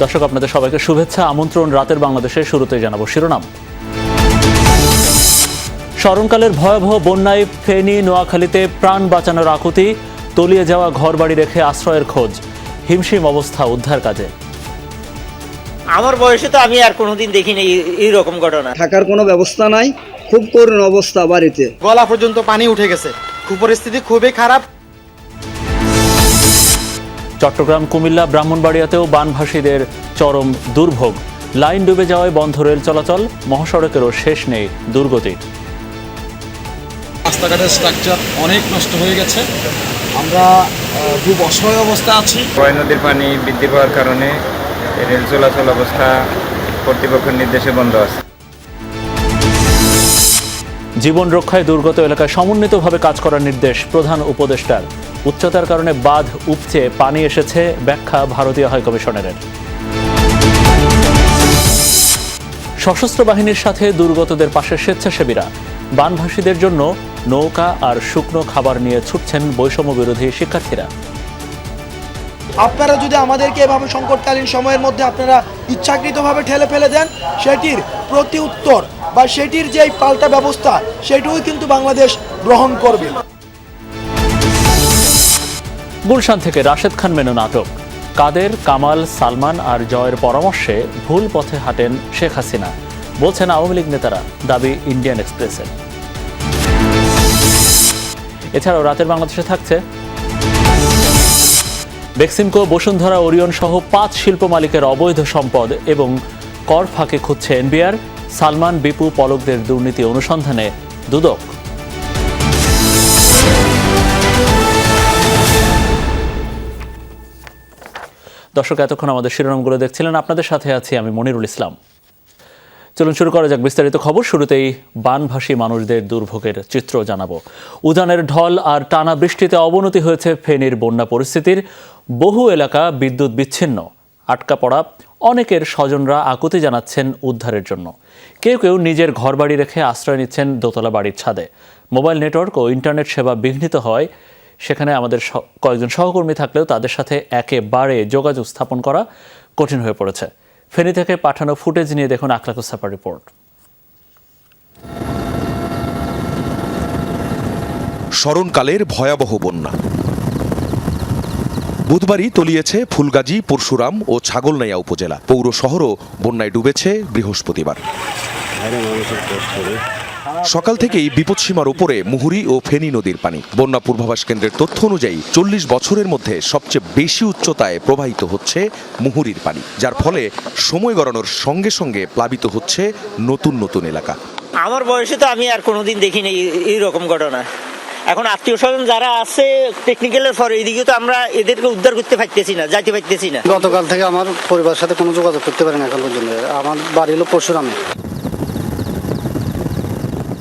দর্শক, আপনাদের সবাইকে শুভেচ্ছা, আমন্ত্রণ। রাতের বাংলাদেশের শুরুতেই জানাবো শিরোনাম। স্মরণকালের ভয়াবহ বন্যায় ফেনী, নোয়াখালীতে প্রাণ বাঁচানোর আকুতি, তলিয়ে যাওয়া ঘরবাড়ি রেখে আশ্রয়ের খোঁজ, হিমশিম অবস্থা উদ্ধার কাজে। আমার বয়সে তো আমি আর কোনোদিন দেখিনি এইরকম ঘটনা। থাকার কোনো ব্যবস্থা নাই, খুব করুণ অবস্থা, বাড়িতে গলা পর্যন্ত পানি উঠে গেছে, পরিস্থিতি খুবই খারাপ। চট্টগ্রাম, কুমিল্লা, ব্রাহ্মণবাড়িয়াতেও বানভাসীদের চরম দুর্ভোগ। লাইন ডুবে যাওয়ায় বন্ধ রেল চলাচল, মহাসড়কেরও শেষ নেই দুর্গতির। রাস্তাঘাটের স্ট্রাকচার অনেক নষ্ট হয়ে গেছে, আমরা খুব অসহায় অবস্থা আছি। কয় নদীর পানি বৃদ্ধি পাওয়ার কারণে রেল চলাচল অবস্থা কর্তৃপক্ষের নির্দেশে বন্ধ আছে। জীবন রক্ষায় দুর্গত এলাকায় সমন্বিতভাবে কাজ করার নির্দেশ প্রধান উপদেষ্টার। উচ্চতার কারণে বাঁধ উপচে পানি এসেছে, ব্যাখ্যা ভারতীয় হাইকমিশনারের। সশস্ত্র বাহিনীর সাথে দুর্গতদের পাশে স্বেচ্ছাসেবীরা। বানভাসীদের জন্য নৌকা আর শুকনো খাবার নিয়ে ছুটছেন বৈষম্য বিরোধী শিক্ষার্থীরা। আপনারা যদি আমাদেরকে এভাবে সংকটকালীন সময়ের মধ্যে আপনারা ইচ্ছাকৃতভাবে ঠেলে ফেলে দেন, সেটির প্রতি উত্তর বা সেটির যে পাল্টা ব্যবস্থা সেটিও কিন্তু বাংলাদেশ গ্রহণ করবে। গুলশান থেকে রাশেদ খান মেনন আটক। কাদের, কামাল, সালমান আর জয়ের পরামর্শে ভুল পথে হাঁটেন শেখ হাসিনা, বলছেন আওয়ামী লীগ নেতারা, দাবি ইন্ডিয়ান এক্সপ্রেসের। এছাড়াও রাতের বাংলাদেশে থাকছে বেক্সিমকো, বসুন্ধরা, ওরিয়ন সহ 5 শিল্প মালিকের অবৈধ সম্পদ এবং কর ফাঁকে খুঁজছে এনবিআর। সালমান, বিপু, পলকদের দুর্নীতি অনুসন্ধানে দুদক। দর্শক, এতক্ষণ আমাদের শিরোনামগুলো দেখছিলেন, আপনাদের সাথে আছি আমি মনিরুল ইসলাম। চলুন শুরু করা যাক বিস্তারিত খবর। শুরুতেই বানভাসী মানুষদের দুর্ভোগের চিত্র জানাবো। উজানের ঢল আর টানা বৃষ্টিতে অবনতি হয়েছে ফেনীর বন্যা পরিস্থিতির। বহু এলাকা বিদ্যুৎ বিচ্ছিন্ন, আটকা পড়া। অনেকের স্বজনরা আকুতি জানাচ্ছেন উদ্ধারের জন্য। কেউ কেউ নিজের ঘরবাড়ি রেখে আশ্রয় নিচ্ছেন দোতলা বাড়ির ছাদে। মোবাইল নেটওয়ার্ক ও ইন্টারনেট সেবা বিঘ্নিত হয়। সেখানে আমাদের কয়েকজন সহকর্মী থাকলেও তাদের সাথে একেবারে যোগাযোগ স্থাপন করা কঠিন হয়ে পড়েছে। ফেনী থেকে পাঠানো ফুটেজ নিয়ে দেখুন আখলাকুস সাপার রিপোর্ট। স্মরণকালের ভয়াবহ বন্যা বুধবারই তলিয়েছে ফুলগাজী, পরশুরাম ও ছাগলনাইয়া উপজেলা। পৌর শহরও বন্যায় ডুবেছে বৃহস্পতিবার। সকাল থেকেই বিপদসীমার উপরে মুহুরী ও ফেনী নদীর পানি। বন্যা পূর্বাভাস কেন্দ্রের তথ্য অনুযায়ী 40 বছরের মধ্যে সবচেয়ে বেশি উচ্চতায় প্রবাহিত হচ্ছে মুহুরীর পানি, যার ফলে সময় গড়ানোর সঙ্গে সঙ্গে প্লাবিত হচ্ছে নতুন নতুন এলাকা। আমার বয়সে তো আমি আর কোনোদিন দেখিনি এইরকম ঘটনা। এখন আত্মীয় স্বজন যারা আছে টেকনিক্যালের পরে এইদিকে তো আমরা এদেরকে উদ্ধার করতে পারতেছি না, যাইতে পারতেছি না। গতকাল থেকে আমার পরিবারের সাথে কোনো যোগাযোগ করতে পারি না এখন পর্যন্ত। আমার বাড়ি হলো পরশুরামে।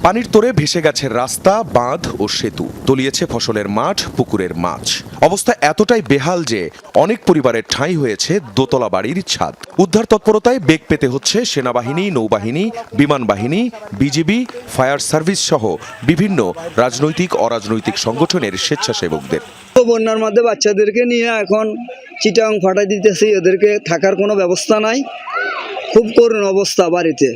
পানির তোরে ভেসে গেছে রাস্তা, বাঁধ ও সেতু, তলিয়েছে ফসলের মাঠ, পুকুরের মাছ। অবস্থা এতটাই বেহাল যে অনেক পরিবারের ঠাঁই হয়েছে দোতলা বাড়ির ছাদ। উদ্ধার তৎপরতায় বেগ পেতে হচ্ছে সেনাবাহিনী, নৌবাহিনী, বিমান বাহিনী, বিজিবি, ফায়ার সার্ভিস সহ বিভিন্ন রাজনৈতিক অরাজনৈতিক সংগঠনের স্বেচ্ছাসেবকদের। বন্যার মধ্যে বাচ্চাদেরকে নিয়ে এখন চিটাং ফাটাই দিতেছি, ওদেরকে থাকার কোনো ব্যবস্থা নাই, খুব করুণ অবস্থা, বাড়িতে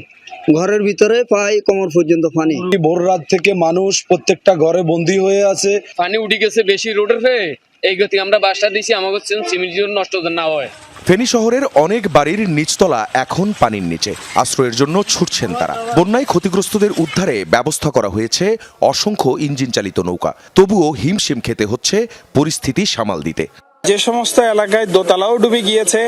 ঘরের ভিতরে প্রায় কোমর পর্যন্ত পানি। ভোর রাত থেকে মানুষ প্রত্যেকটা ঘরে বন্দী হয়ে আছে। পানি উঠে গেছে বেশি রোডের হয়ে, এই গতি আমরা বাসা দিয়েছি, আমাকে সিমেন্ট নষ্ট না হয়। ফেনী শহরের অনেক বাড়ির নিচতলা এখন পানির নিচে, আশ্রয়ের জন্য ছুটছেন তারা। বন্যায় ক্ষতিগ্রস্তদের উদ্ধারে ব্যবস্থা করা হয়েছে অসংখ্য ইঞ্জিন চালিত নৌকা। তবুও হিমশিম খেতে হচ্ছে পরিস্থিতি সামাল দিতে। যে সমস্ত এলাকায় দোতলাও ডুবে গিয়েছে,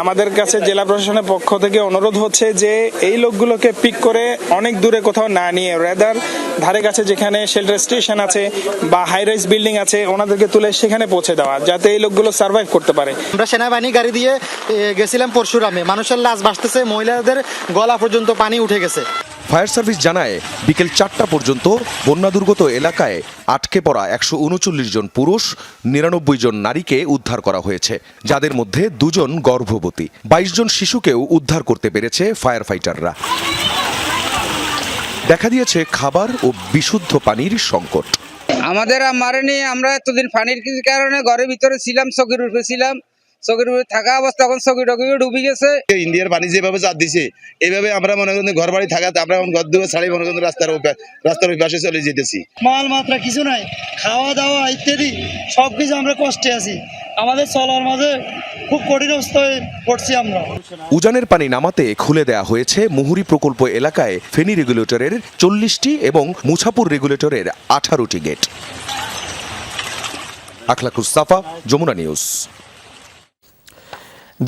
আমাদের কাছে জেলা প্রশাসনের পক্ষ থেকে অনুরোধ হচ্ছে যে এই লোকগুলোকে পিক করে অনেক দূরে কোথাও না নিয়ে রেদার ধারে কাছে যেখানে শেল্টার স্টেশন আছে বা হাই রাইজ বিল্ডিং আছে, ওনাদেরকে তুলে সেখানে পৌঁছে দেওয়া, যাতে এই লোকগুলো সার্ভাইভ করতে পারে। আমরা সেনাবাহিনী গাড়ি দিয়ে গেছিলাম পরশুরামে, মানুষের লাশ ভাসতেছে, মহিলাদের গলা পর্যন্ত পানি উঠে গেছে। ফায়ার সার্ভিস জানায় বিকেল 4টা পর্যন্ত বন্যা দুর্গত এলাকায় আটকে পড়া 139 জন পুরুষ, 99 জন নারীকে উদ্ধার করা হয়েছে, যাদের মধ্যে 2 জন গর্ভবতী। 22 জন শিশুকেও উদ্ধার করতে পেরেছে ফায়ার ফাইটাররা। দেখা দিয়েছে খাবার ও বিশুদ্ধ পানির সংকট। আমাদের মারেনি, আমরা এতদিন পানির কারণে ঘরের ভিতরে ছিলাম, চকির উপরে ছিলাম, চকির উপরে থাকা অবস্থা এখন চকি টকিও ডুবে গেছে। ইন্ডিয়ার পানি যেভাবে চাপ দিছে এইভাবে আমরা মনে করেন ঘর বাড়ি থাকাতে আমরা এখন ঘর দুয়ার ছাড়াই মনে করেন রাস্তার ওই পাশে চলে যেতেছি। মাল মাত্রা কিছু নাই, খাওয়া দাওয়া ইত্যাদি সবকিছু আমরা কষ্টে আছি, আমাদের চলার মাঝে খুব কঠিন অবস্থায় পড়ছি আমরা। উজানের পানি নামাতে খুলে দেয়া হয়েছে মুহুরী প্রকল্প এলাকায় ফেনী রেগুলেটরের 40টি এবং মুছাপুর রেগুলেটরের 18টি গেট। আখলাকুস সাফা, যমুনা নিউজ।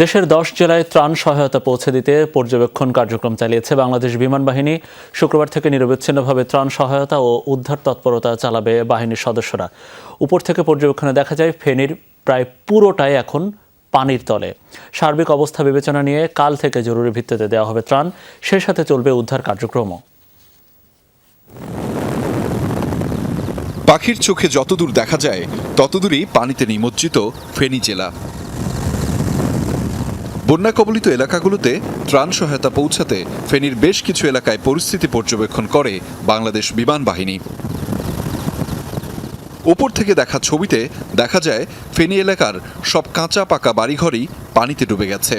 দেশের 10 জেলায় ত্রাণ সহায়তা পৌঁছে দিতে পর্যবেক্ষণ কার্যক্রম চালিয়েছে বাংলাদেশ বিমান বাহিনী। শুক্রবার থেকে নিরবিচ্ছিন্নভাবে ত্রাণ সহায়তা ও উদ্ধার তৎপরতা চালাবে বাহিনীর সদস্যরা। উপর থেকে পর্যবেক্ষণে দেখা যায় ফেনীর প্রায় পুরোটাই এখন পানির তলে। সার্বিক অবস্থা বিবেচনা নিয়ে কাল থেকে জরুরি ভিত্তিতে দেওয়া হবে ত্রাণ, সেই সাথে চলবে উদ্ধার কার্যক্রমও। পাখির চোখে যতদূর দেখা যায় ততদূরই পানিতে নিমজ্জিত ফেনী জেলা। বন্যা কবলিত এলাকাগুলোতে ত্রাণ সহায়তা পৌঁছাতে ফেনীর বেশ কিছু এলাকায় পরিস্থিতি পর্যবেক্ষণ করে বাংলাদেশ বিমান বাহিনী। ওপর থেকে দেখা ছবিতে দেখা যায় ফেনী এলাকার সব কাঁচা পাকা বাড়িঘরই পানিতে ডুবে গেছে।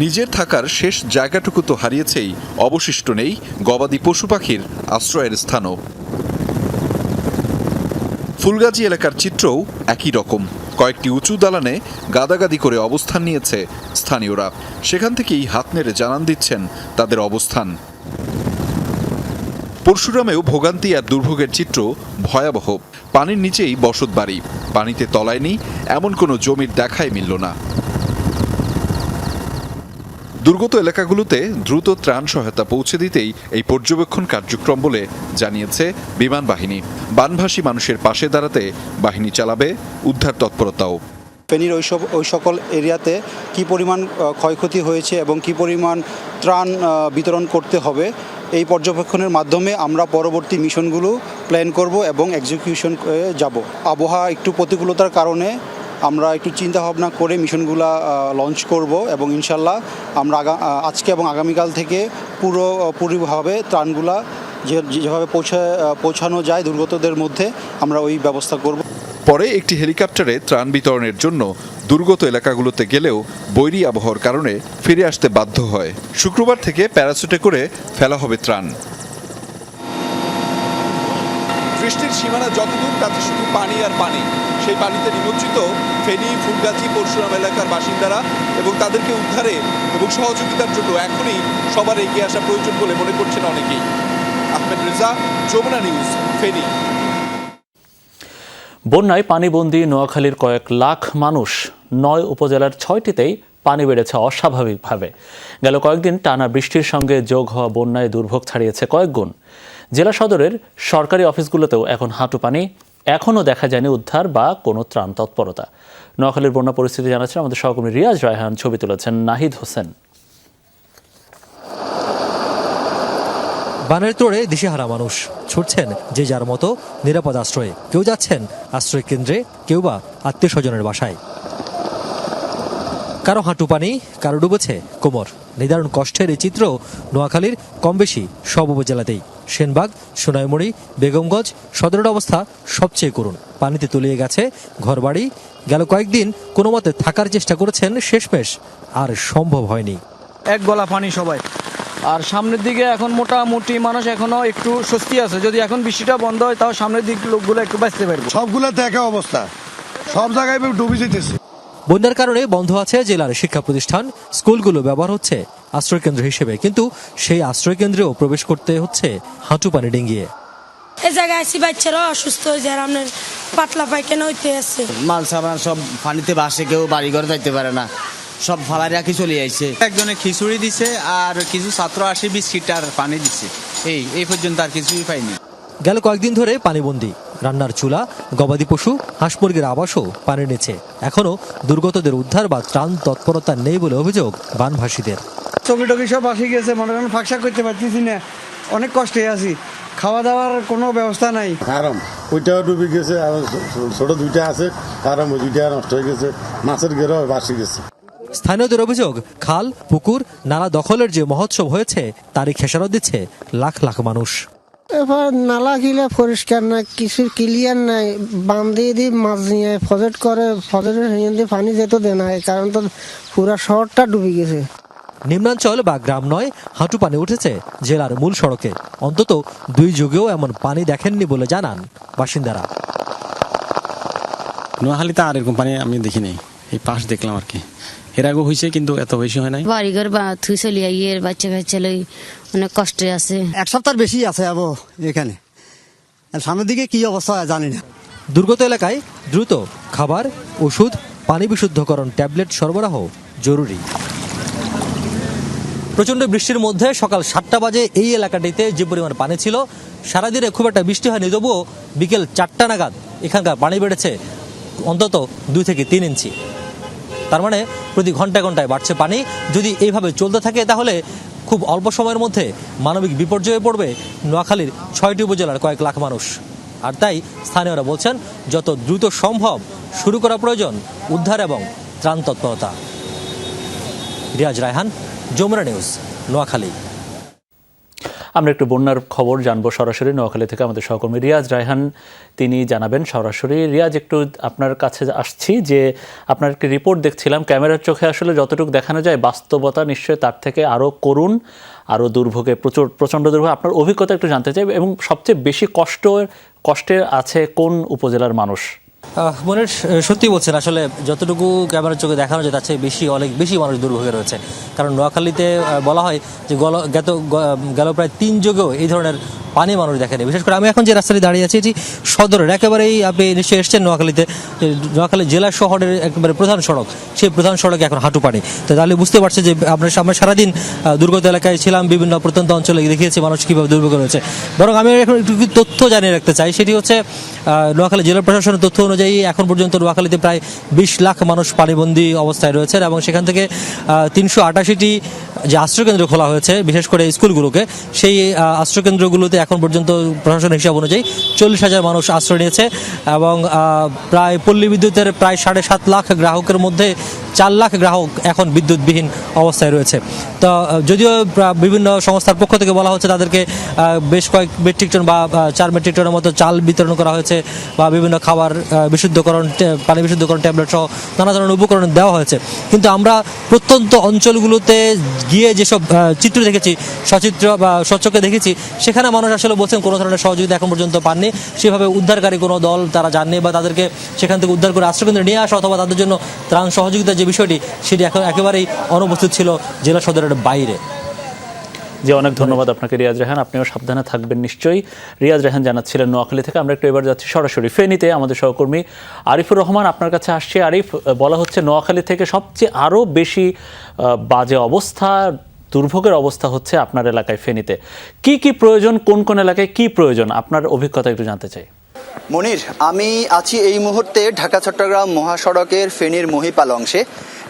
নিজের থাকার শেষ জায়গাটুকু তো হারিয়েছেই, অবশিষ্ট নেই গবাদি পশু পাখির আশ্রয়ের স্থানও। ফুলগাজী এলাকার চিত্রও একই রকম। কয়েকটি উঁচু দালানে গাদাগাদি করে অবস্থান নিয়েছে স্থানীয়রা। সেখান থেকেই হাত নেড়ে জানান দিচ্ছেন তাদের অবস্থান। পরশুরামেও ভোগান্তি আর দুর্ভোগের চিত্র ভয়াবহ। পানির নিচেই বসত বাড়ি, পানিতে তলায়নি এমন কোনো জমির দেখাই মিলল না। দুর্গত এলাকাগুলোতে দ্রুত ত্রাণ সহায়তা পৌঁছে দিতেই এই পর্যবেক্ষণ কার্যক্রম বলে জানিয়েছে বিমান বাহিনী। বানভাসী মানুষের পাশে দাঁড়াতে বাহিনী চালাবে উদ্ধার তৎপরতাও। ফেনীর ওই সকল এরিয়াতে কি পরিমাণ ক্ষয়ক্ষতি হয়েছে এবং কি পরিমাণ ত্রাণ বিতরণ করতে হবে, এই পর্যবেক্ষণের মাধ্যমে আমরা পরবর্তী মিশনগুলো প্ল্যান করব এবং এক্সিকিউশন যাব। আবহাওয়া একটু প্রতিকূলতার কারণে আমরা একটু চিন্তা ভাবনা করে মিশনগুলো লঞ্চ করব এবং ইনশাল্লাহ আমরা আজকে এবং আগামীকাল থেকে পুরোপুরিভাবে ত্রাণগুলা যেভাবে পৌঁছানো যায় দুর্গতদের মধ্যে আমরা ওই ব্যবস্থা করব। পরে একটি হেলিকপ্টারে ত্রাণ বিতরণের জন্য দুর্গত এলাকাগুলোতে গেলেও বৈরী আবহাওয়ার কারণে ফিরে আসতে বাধ্য হয়। শুক্রবার থেকে প্যারাসুটে করে ফেলা হবে ত্রাণ। বৃষ্টির সীমানা যতদূর তাতে শুধু পানি আর পানি। সেই পানিতে নিমজ্জিত ফেনী, ফুলগাজী, পরশুরাম এলাকার বাসিন্দারা এবং তাদেরকে উদ্ধারে এবং সহযোগিতার জন্য এখনই সবার এগিয়ে আসা প্রয়োজন বলে মনে করছেন অনেকেই। আহমেদ রেজা, যমুনা নিউজ, ফেনী। বন্যায় পানিবন্দী নোয়াখালীর কয়েক লাখ মানুষ। 9 উপজেলার 6টিতেই পানি বেড়েছে অস্বাভাবিকভাবে। গেল কয়েকদিন টানা বৃষ্টির সঙ্গে যোগ হওয়া বন্যায় দুর্ভোগ ছাড়িয়েছে কয়েক গুণ। জেলা সদরের সরকারি অফিসগুলোতেও এখন হাঁটু পানি। এখনও দেখা যায়নি উদ্ধার বা কোনো ত্রাণ তৎপরতা। নোয়াখালীর বন্যা পরিস্থিতি জানাচ্ছেন আমাদের সহকর্মী রিয়াজ রায়হান, ছবি তুলেছেন নাহিদ হোসেন। বানের তোড়ে দিশেহারা মানুষ ছুটছেন যে যার মতো নিরাপদ আশ্রয়ে। কেউ যাচ্ছেন আশ্রয় কেন্দ্রে, কেউ বা আত্মীয় স্বজনের বাসায়। কারো হাঁটু পানি, কারো ডুবেছে কোমর। নিদারুণ কষ্টের এই চিত্র নোয়াখালীর কম বেশি সব উপজেলাতেই। সেনবাগ, সোনাইমুড়ি, বেগমগঞ্জ সদরের অবস্থা সবচেয়ে করুণ। পানিতে তলিয়ে গেছে ঘরবাড়ি। গেল কয়েকদিন কোনো মতে থাকার চেষ্টা করেছেন, শেষমেশ আর সম্ভব হয়নি। এক গলা পানি সবাই। আর সামনের দিকে এখন মোটামুটি মানুষ এখনো একটু স্বস্তি আছে। যদি এখন বৃষ্টিটা বন্ধ হয় তাও সামনের দিক লোকগুলো একটু বাঁচতে পারবে। সবগুলোতে একই অবস্থা, সব জায়গায় ডুবে যেতেছে। বন্যার কারণে বন্ধ আছে জেলার শিক্ষা প্রতিষ্ঠান, স্কুলগুলো ব্যবহার হচ্ছে আশ্রয়কেন্দ্র হিসেবে, কিন্তু সেই আশ্রয়কেন্দ্রেও প্রবেশ করতে হচ্ছে হাঁটু পানি ডিঙ্গিয়ে। এই জায়গায় আছি, বাচ্চারাও অসুস্থ হয়ে যায়, আপনার পাতলা পায়খানা হইতে আছে। মাল সামান সব পানিতে ভাসে, কেউ বাড়ি ঘরে যাইতে পারে না, সব ফালাই রাখি চলে আইছে। একজনে খিচুড়ি দিছে আর কিছু ছাত্র আসে বিস্কিট আর পানি দিচ্ছে, এই পর্যন্ত আর কিছুই পাইনি। গেল কয়েকদিন ধরে পানিবন্দী রান্নার চুলা, গবাদি পশু, হাঁস মুরগির আবাসও পানির নিচে। এখনো দুর্গতদের উদ্ধার বা ত্রাণ তৎপরতা নেই বলে অভিযোগ বানভাসীদের। চকি টকি সব আসি গেছে, মনে করেন ফাঁকশাক করতে পারতেছি না, অনেক কষ্টে আছি। খাওয়া দাওয়ার কোনো ব্যবস্থা নাই। আরাম ওইটাও ডুবে গেছে, আর ছোট দুইটা আছে, আরাম ওই দুইটা নষ্ট হয়ে গেছে, মাছের গেরও ভাসি গেছে। স্থানীয়দের অভিযোগ, খাল, পুকুর, নালা দখলের যে মহোৎসব হয়েছে তারই খেসারত দিচ্ছে লাখ লাখ মানুষ। এবার নালা গিলা পরিষ্কার নাই, কিছু ক্লিয়ার নাই, বাম দিয়ে মাছ নিয়ে ফজেট করে, ফজেটের দিয়ে পানি যেত দেয় না, কারণ তো পুরা শহরটা ডুবে গেছে। নিম্নাঞ্চল বা গ্রাম নয়, হাঁটু পানি উঠেছে জেলার মূল সড়কে। অন্তত 2 যুগেও এমন পানি দেখেননি বলে জানান বাসিন্দারা। নোয়াখালীতে আর এরকম পানি আমি দেখি নাই, এই পাশ দেখলাম আর কি। এর আগেও হয়েছে কিন্তু এত বেশি হয় নাই। বাড়িঘর থুই চলি আইয়ের বাচ্চা কাচ্চা লই অনেক কষ্টে আছে। 1 সপ্তাহ বেশি আছে এখানে, সামনের দিকে কি অবস্থা জানি না। দুর্গত এলাকায় দ্রুত খাবার, ওষুধ, পানি বিশুদ্ধকরণ ট্যাবলেট সরবরাহ জরুরি। প্রচণ্ড বৃষ্টির মধ্যে সকাল 7টা বাজে এই এলাকাটিতে যে পরিমাণ পানি ছিল, সারাদিনে খুব একটা বৃষ্টি হয়নি, তবুও বিকেল 4টা নাগাদ এখানকার পানি বেড়েছে অন্তত 2 থেকে 3 ইঞ্চি। তার মানে প্রতি ঘন্টায় ঘন্টায় বাড়ছে পানি। যদি এইভাবে চলতে থাকে তাহলে খুব অল্প সময়ের মধ্যে মানবিক বিপর্যয়ে পড়বে নোয়াখালীর 6টি উপজেলার কয়েক লাখ মানুষ। আর তাই স্থানীয়রা বলছেন, যত দ্রুত সম্ভব শুরু করা প্রয়োজন উদ্ধার এবং ত্রাণ তৎপরতা। রিয়াজ রায়হান, যমুনা নিউজ, নোয়াখালী। আমরা একটু বন্যার খবর জানবো সরাসরি নোয়াখালী থেকে আমাদের সহকর্মী রিয়াজ রায়হান, তিনি জানাবেন সরাসরি। রিয়াজ, একটু আপনার কাছে আসছি যে আপনার একটি রিপোর্ট দেখছিলাম, ক্যামেরার চোখে আসলে যতটুকু দেখানো যায় বাস্তবতা নিশ্চয়ই তার থেকে আরও করুন, আরও দুর্ভোগে প্রচণ্ড দুর্ভোগ। আপনার অভিজ্ঞতা একটু জানতে চাই, এবং সবচেয়ে বেশি কষ্টে আছে কোন উপজেলার মানুষ? মনের সত্যি বলছেন, আসলে যতটুকু ক্যামেরার চোখে দেখানো যায় তার চেয়ে অনেক বেশি মানুষ দুর্ভোগে রয়েছে। কারণ নোয়াখালীতে বলা হয় যে গেল প্রায় 3 যুগেও এই ধরনের পানি মানুষ দেখেনি। বিশেষ করে আমি এখন যে রাস্তায় দাঁড়িয়ে আছি, এটি সদরের একেবারেই, আপনি নিশ্চয়ই এসেছেন নোয়াখালীতে, নোয়াখালী জেলা শহরের একেবারে প্রধান সড়ক, সেই প্রধান সড়কে এখন হাঁটু পানি। তো তাহলে বুঝতে পারছে যে আমরা সারাদিন দুর্গত এলাকায় ছিলাম, বিভিন্ন প্রত্যন্ত অঞ্চলে দেখিয়েছি মানুষ কীভাবে দুর্ভোগে রয়েছে। বরং আমি এখন একটু তথ্য জানিয়ে রাখতে চাই, সেটি হচ্ছে নোয়াখালী জেলা প্রশাসনের তথ্য অনুযায়ী এখন পর্যন্ত নোয়াখালীতে প্রায় 20 লাখ মানুষ পানিবন্দী অবস্থায় রয়েছে, এবং সেখান থেকে 388টি যে আশ্রয়কেন্দ্র খোলা হয়েছে, বিশেষ করে স্কুলগুলোকে, সেই আশ্রয়কেন্দ্রগুলোতে এখন পর্যন্ত প্রশাসনের হিসাব অনুযায়ী 40,000 মানুষ আশ্রয় নিয়েছে, এবং প্রায় পল্লী বিদ্যুতের প্রায় 7.5 লাখ গ্রাহকের মধ্যে 4 লাখ গ্রাহক এখন বিদ্যুৎবিহীন অবস্থায় রয়েছে। তো যদিও বিভিন্ন সংস্থার পক্ষ থেকে বলা হচ্ছে তাদেরকে বেশ কয়েক মেট্রিক টন বা 4 মেট্রিক টনের মতো চাল বিতরণ করা হয়েছে, বা বিভিন্ন খাবার বিশুদ্ধকরণ, পানি বিশুদ্ধকরণ ট্যাবলেট সহ নানা ধরনের উপকরণ দেওয়া হয়েছে। কিন্তু আমরা প্রত্যন্ত অঞ্চলগুলোতে গিয়ে যেসব চিত্র দেখেছি, সচিত্র বা স্বচ্ছকে দেখেছি, সেখানে মানুষ আসলে বলছেন কোনো ধরনের সহযোগিতা এখন পর্যন্ত পাননি। সেভাবে উদ্ধারকারী কোনো দল তারা যাননি, বা তাদেরকে সেখান থেকে উদ্ধার করে আশ্রয়কেন্দ্রে নিয়ে আসা অথবা তাদের জন্য ত্রাণ সহযোগিতা যে বিষয়টি, সেটি এখন একেবারেই অনুপস্থিত ছিল জেলা সদরের বাইরে। যে অনেক ধন্যবাদ আপনাকে রিয়াজ রায়হান, আপনিও সাবধানে থাকবেন নিশ্চয়ই। রিয়াজ রায়হান জানাচ্ছিলেন নোয়াখালী থেকে। আমরা একটু এবার যাচ্ছি সরাসরি ফেনীতে, আমাদের সহকর্মী আরিফুর রহমান আপনার কাছে আসছে। আরিফ, বলা হচ্ছে নোয়াখালী থেকে সবচেয়ে আরও বেশি বাজে অবস্থা, দুর্ভোগের অবস্থা হচ্ছে আপনার এলাকায় ফেনীতে। কি কি প্রয়োজন, কোন কোন এলাকায় কি প্রয়োজন, আপনার অভিজ্ঞতা একটু জানতে চাই। মনির, আমি আছি এই মুহূর্তে ঢাকা চট্টগ্রাম মহাসড়কের ফেনীর মহিপাল অংশে।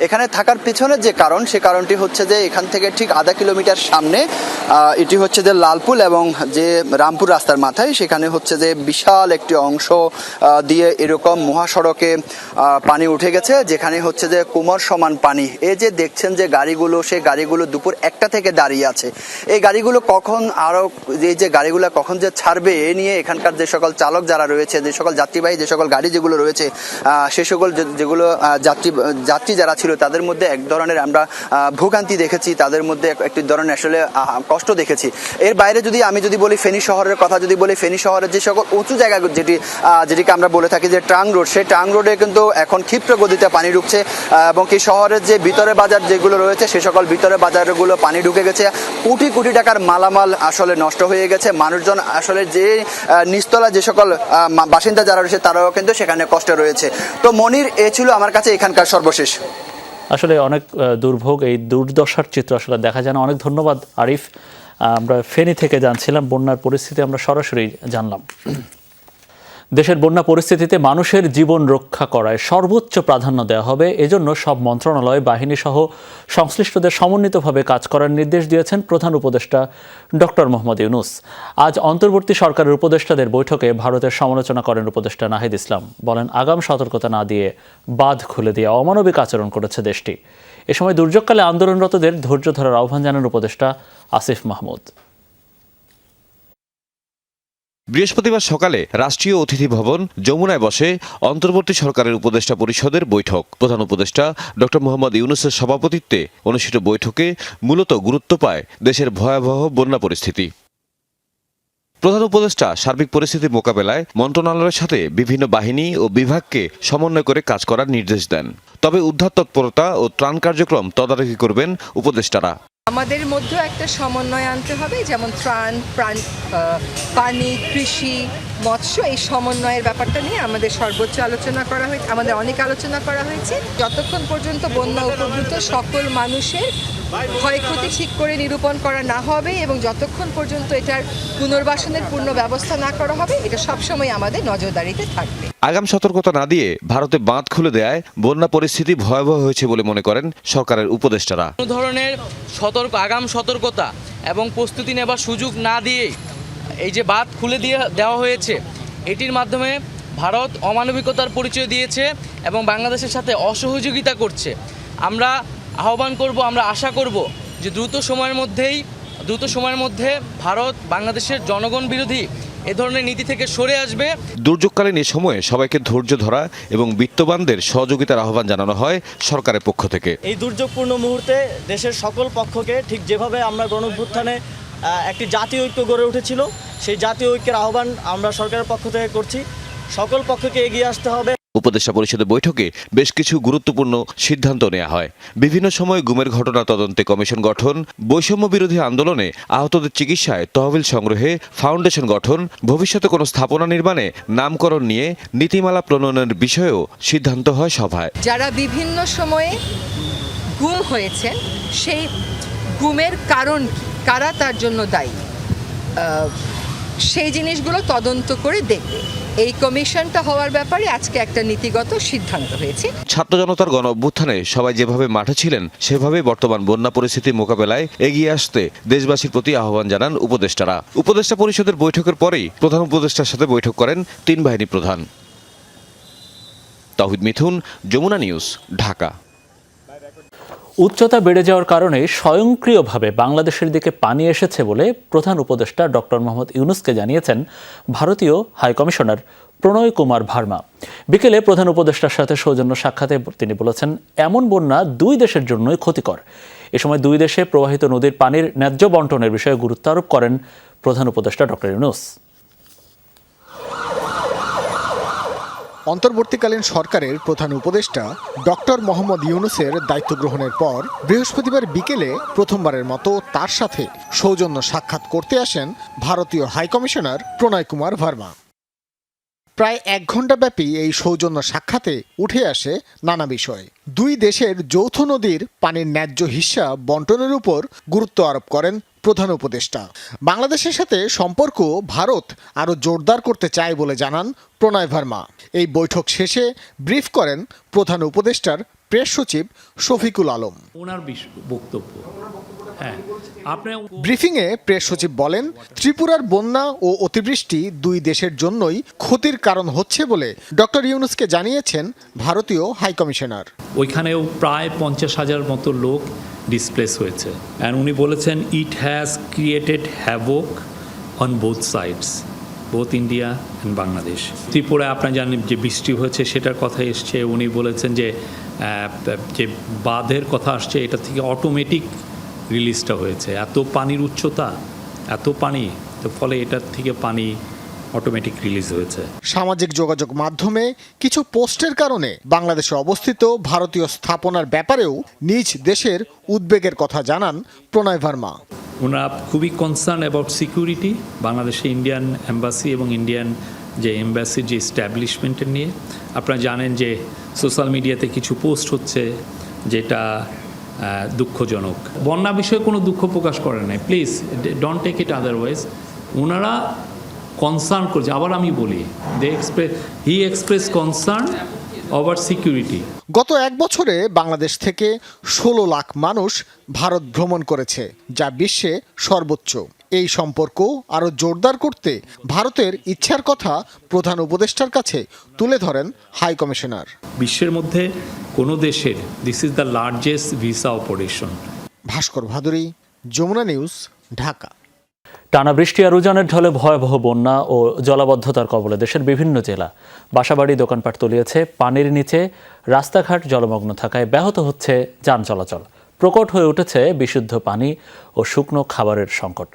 এখানে থাকার পেছনের যে কারণ, সে কারণটি হচ্ছে যে এখান থেকে ঠিক আধা কিলোমিটার সামনে এটি হচ্ছে যে লালপুল এবং যে রামপুর রাস্তার মাথায়, সেখানে হচ্ছে যে বিশাল একটি অংশ দিয়ে এরকম মহাসড়কে পানি উঠে গেছে, যেখানে হচ্ছে যে কোমর সমান পানি। এই যে দেখছেন যে গাড়িগুলো, সেই গাড়িগুলো দুপুর 1টা থেকে দাঁড়িয়ে আছে। এই গাড়িগুলো কখন এই যে গাড়িগুলো কখন যে ছাড়বে, এ নিয়ে এখানকার যে সকল চালক যারা রয়েছে, যে সকল যাত্রীবাহী যে সকল গাড়ি যেগুলো রয়েছে, সে সকল যেগুলো যাত্রী যারা ছিল, তাদের মধ্যে এক ধরনের আমরা ভোগান্তি দেখেছি, তাদের মধ্যে একটি ধরনের আসলে কষ্ট দেখেছি। এর বাইরে আমি যদি বলি ফেনী শহরের কথা, যদি বলি ফেনী শহরের যে সকল উঁচু জায়গা যেটিকে আমরা বলে থাকি যে ট্রাং রোড, সেই ট্রাং রোডে কিন্তু এখন ক্ষিপ্র গতিতে পানি ঢুকছে, এবং কি শহরের যে ভিতরে বাজার যেগুলো রয়েছে, সে সকল ভিতরে বাজারগুলো পানি ঢুকে গেছে। কোটি কোটি টাকার মালামাল আসলে নষ্ট হয়ে গেছে। মানুষজন আসলে যে নিচতলা যে সকল বাসিন্দা যারা রয়েছে, তারাও কিন্তু সেখানে কষ্টে রয়েছে। তো মনির, এ ছিল আমার কাছে এখানকার সর্বশেষ। আসলে অনেক দুর্ভোগ, এই দুর্দশার চিত্র আসলে দেখা যায় না। অনেক ধন্যবাদ আরিফ। আমরা ফেনী থেকে জানছিলাম বন্যার পরিস্থিতি, আমরা সরাসরি জানলাম। দেশের বন্যা পরিস্থিতিতে মানুষের জীবন রক্ষা করায় সর্বোচ্চ প্রাধান্য দেওয়া হবে, এজন্য সব মন্ত্রণালয়, বাহিনী সহ সংশ্লিষ্টদের সমন্বিতভাবে কাজ করার নির্দেশ দিয়েছেন প্রধান উপদেষ্টা ডক্টর মোহাম্মদ ইউনূস। আজ অন্তর্বর্তী সরকারের উপদেষ্টাদের বৈঠকে ভারতের সমালোচনা করেন উপদেষ্টা নাহিদ ইসলাম। বলেন, আগাম সতর্কতা না দিয়ে বাঁধ খুলে দিয়ে অমানবিক আচরণ করেছে দেশটি। এ সময় দুর্যোগকালে আন্দোলনরতদের ধৈর্য ধরার আহ্বান জানান উপদেষ্টা আসিফ মাহমুদ। বৃহস্পতিবার সকালে রাষ্ট্রীয় অতিথি ভবন যমুনায় বসে অন্তর্বর্তী সরকারের উপদেষ্টা পরিষদের বৈঠক। প্রধান উপদেষ্টা ডক্টর মোহাম্মদ ইউনূসের সভাপতিত্বে অনুষ্ঠিত বৈঠকে মূলত গুরুত্ব পায় দেশের ভয়াবহ বন্যা পরিস্থিতি। প্রধান উপদেষ্টা সার্বিক পরিস্থিতি মোকাবেলায় মন্ত্রণালয়ের সাথে বিভিন্ন বাহিনী ও বিভাগকে সমন্বয় করে কাজ করার নির্দেশ দেন। তবে উদ্ধার তৎপরতা ও ত্রাণ কার্যক্রম তদারকি করবেন উপদেষ্টারা। আমাদের মধ্যে একটা সমন্বয় আনতে হবে, যেমন ত্রাণ, পানি, কৃষি, মৎস্য, এই সমন্বয়ের ব্যাপারটা নিয়ে আমাদের সর্বোচ্চ আলোচনা করা হয়েছে, আমাদের অনেক আলোচনা করা হয়েছে। যতক্ষণ পর্যন্ত বন্যা উপভূত সকল মানুষের ক্ষয়ক্ষতি ঠিক করে নিরূপণ করা না হবে এবং যতক্ষণ পর্যন্ত এটার পুনর্বাসনের পূর্ণ ব্যবস্থা না করা হবে, এটা সবসময় আমাদের নজরদারিতে থাকবে। আগাম সতর্কতা না দিয়ে ভারতে বাঁধ খুলে দেয় বন্যা পরিস্থিতি ভয়াবহ হয়েছে বলে মনে করেন সরকারের উপদেষ্টারা। কোনো ধরনের আগাম সতর্কতা এবং প্রস্তুতি নেবার সুযোগ না দিয়ে এই যে বাঁধ খুলে দেওয়া হয়েছে, এটির মাধ্যমে ভারত অমানবিকতার পরিচয় দিয়েছে এবং বাংলাদেশের সাথে অসহযোগিতা করছে। আমরা আহ্বান করব, আমরা আশা করব যে দ্রুত সময়ের মধ্যে ভারত বাংলাদেশের জনগণ বিরোধী এ ধরনের নীতি থেকে সরে আসবে। দুর্যোগকালীন এ সময়ে সবাইকে ধৈর্য ধরা এবং বিত্তবানদের সহযোগিতার আহ্বান জানানো হয় সরকারের পক্ষ থেকে। এই দুর্যোগপূর্ণ মুহূর্তে দেশের সকল পক্ষকে ঠিক যেভাবে আমরা গণঅভ্যুত্থানে একটি জাতীয় ঐক্য গড়ে উঠেছিল, সেই জাতীয় ঐক্যের আহ্বান আমরা সরকারের পক্ষ থেকে করছি। সকল পক্ষকে এগিয়ে আসতে হবে। উপদেষ্টা পরিষদের বৈঠকে বেশ কিছু গুরুত্বপূর্ণ সিদ্ধান্ত নেওয়া হয়। বিভিন্ন সময় গুমের ঘটনা তদন্তে কমিশন গঠন, বৈষম্য বিরোধী আন্দোলনে আহতদের চিকিৎসায় তহবিল সংগ্রহে ফাউন্ডেশন গঠন, ভবিষ্যতে কোনো স্থাপনা নির্মাণে নামকরণ নিয়ে নীতিমালা প্রণয়নের বিষয়েও সিদ্ধান্ত হয় সভায়। যারা বিভিন্ন সময়ে গুম হয়েছে, সেই গুমের কারণ কি, কারা তার জন্য দায়ী, সেই জিনিসগুলো তদন্ত করে দেখবে। এই কমিশনটা হওয়ার ব্যাপারে আজকে একটা নীতিগত সিদ্ধান্ত হয়েছে। ছাত্র জনতার গণ অভ্যুত্থানে সবাই যেভাবে মাঠে ছিলেন, সেভাবে বর্তমান বন্যা পরিস্থিতি মোকাবেলায় এগিয়ে আসতে দেশবাসীর প্রতি আহ্বান জানান উপদেষ্টারা। উপদেষ্টা পরিষদের বৈঠকের পরেই প্রধান উপদেষ্টার সাথে বৈঠক করেন 3 বাহিনী প্রধান। তাওহিদ মিথুন, যমুনা নিউজ, ঢাকা। উচ্চতা বেড়ে যাওয়ার কারণে স্বয়ংক্রিয়ভাবে বাংলাদেশের দিকে পানি এসেছে বলে প্রধান উপদেষ্টা ডক্টর মোহাম্মদ ইউনূসকে জানিয়েছেন ভারতীয় হাইকমিশনার প্রণয় কুমার ভার্মা। বিকেলে প্রধান উপদেষ্টার সাথে সৌজন্য সাক্ষাতে তিনি বলেছেন, এমন বন্যা 2 দেশের জন্যই ক্ষতিকর। এ সময় 2 দেশে প্রবাহিত নদীর পানির ন্যায্য বন্টনের বিষয়ে গুরুত্ব আরোপ করেন প্রধান উপদেষ্টা ডক্টর ইউনূস। অন্তর্বর্তীকালীন সরকারের প্রধান উপদেষ্টা ডক্টর মোহাম্মদ ইউনূসের দায়িত্ব গ্রহণের পর বৃহস্পতিবার বিকেলে প্রথমবারের মতো তার সাথে সৌজন্য সাক্ষাৎ করতে আসেন ভারতীয় হাইকমিশনার প্রণয় কুমার ভার্মা। প্রায় 1 ঘণ্টাব্যাপী এই সৌজন্য সাক্ষাতে উঠে আসে নানা বিষয়। 2 দেশের যৌথ নদীর পানির ন্যায্য হিস্সা বন্টনের উপর গুরুত্ব আরোপ করেন প্রধান উপদেষ্টা। বাংলাদেশের সাথে সম্পর্ক ভারত আরও জোরদার করতে চায় বলে জানান প্রণয় ভার্মা। এই বৈঠক শেষে ব্রিফ করেন প্রধান উপদেষ্টার প্রেস সচিব শফিকুল আলম। ওনার বক্তব্য ব্রিফিংয়ে প্রেস সচিব বলেন, ত্রিপুরার বন্যা ও অতিবৃষ্টি 2 দেশের জন্যই ক্ষতির কারণ হচ্ছে বলে ডক্টর ইউনূসকে জানিয়েছেন ভারতীয় হাইকমিশনার। ওইখানেও প্রায় 50,000 মতো লোক ডিসপ্লেস হয়েছে। অ্যান্ড উনি বলেছেন, it has created havoc on both sides, both India and Bangladesh. ত্রিপুরায় আপনারা জানেন যে বৃষ্টি হয়েছে, সেটার কথা এসছে। উনি বলেছেন যে বাঁধের কথা আসছে, এটা থেকে অটোমেটিক রিলিজটা হয়েছে। এত পানির উচ্চতা, এত পানি, তো ফলে এটার থেকে পানি অটোমেটিক রিলিজ হয়েছে। সামাজিক যোগাযোগ মাধ্যমে কিছু পোস্টের কারণে বাংলাদেশে অবস্থিত ভারতীয় স্থাপনার ব্যাপারেও নিজ দেশের উদ্বেগের কথা জানান প্রণয় ভার্মা। ওনারা খুবই কনসার্ন অ্যাবাউট সিকিউরিটি, বাংলাদেশে ইন্ডিয়ান এম্বাসি এবং ইন্ডিয়ান যে এম্বাসির যে এস্টাবলিশমেন্টের নিয়ে। আপনারা জানেন যে সোশ্যাল মিডিয়াতে কিছু পোস্ট হচ্ছে যেটা দুঃখজনক। বন্যা বিষয়ে কোনো দুঃখ প্রকাশ করে নাই, please don't take it otherwise. ওনারা কনসার্ন করছে, আবার আমি বলি, he express concern over security. গত 1 বছরে বাংলাদেশ থেকে 16 লাখ মানুষ ভারত ভ্রমণ করেছে, যা বিশ্বে সর্বোচ্চ। এই সম্পর্ক আরও জোরদার করতে ভারতের ইচ্ছার কথা প্রধান উপদেষ্টার কাছে তুলে ধরেন হাই কমিশনার। বিশ্বের মধ্যে কোনো দেশের this is the largest visa operation. Bhaskar Bhaduri, Jamuna news, Dhaka. টানা বৃষ্টি আর উজানের ঢলে ভয়াবহ বন্যা ও জলাবদ্ধতার কবলে দেশের বিভিন্ন জেলা। বাসাবাড়ি, দোকানপাট তলিয়েছে পানির নিচে, রাস্তাঘাট জলমগ্ন থাকায় ব্যাহত হচ্ছে যান চলাচল। প্রকট হয়ে উঠেছে বিশুদ্ধ পানি ও শুকনো খাবারের সংকট।